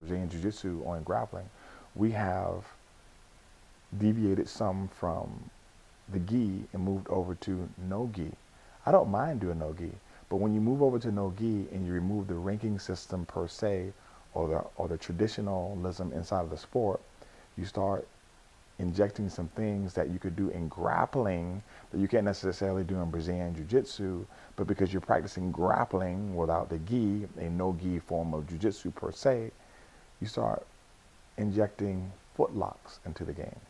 in Jiu-jitsu on grappling, we have deviated some from the gi and moved over to no gi. I don't mind doing no gi, but when you move over to no gi and you remove the ranking system per se, or the traditionalism inside of the sport, you start injecting some things that you could do in grappling that you can't necessarily do in Brazilian Jiu-jitsu, but because you're practicing grappling without the gi, a no-gi form of Jiu-jitsu per se, you start injecting foot locks into the game.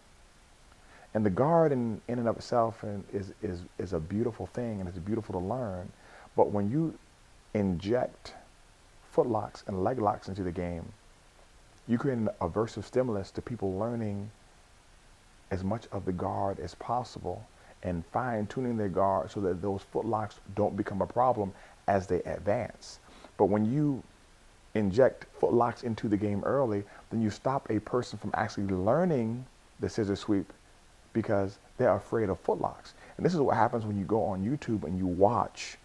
And the guard in and of itself is a beautiful thing, and it's beautiful to learn. But when you inject foot locks and leg locks into the game, you create an aversive stimulus to people learning as much of the guard as possible and fine-tuning their guard so that those foot locks don't become a problem as they advance. But when you inject foot locks into the game early, then you stop a person from actually learning the scissor sweep because they're afraid of foot locks. And this is what happens when you go on YouTube and you watch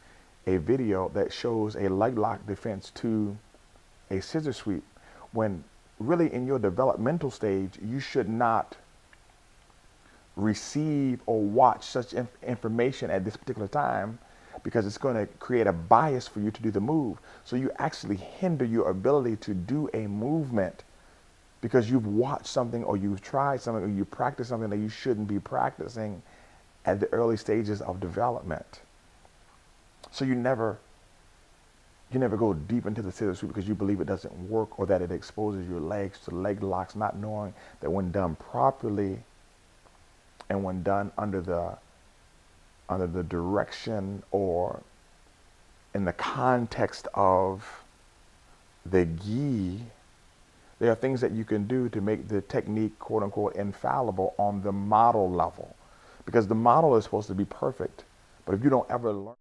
a video that shows a leg lock defense to a scissor sweep, when really in your developmental stage, you should not receive or watch such information at this particular time, because it's going to create a bias for you to do the move. So you actually hinder your ability to do a movement because you've watched something, or you've tried something, or you practice something that you shouldn't be practicing at the early stages of development. So you never go deep into the scissor sweep because you believe it doesn't work, or that it exposes your legs to leg locks, not knowing that when done properly and when done under the direction or in the context of the gi, there are things that you can do to make the technique, quote unquote, infallible on the model level, because the model is supposed to be perfect. But if you don't ever learn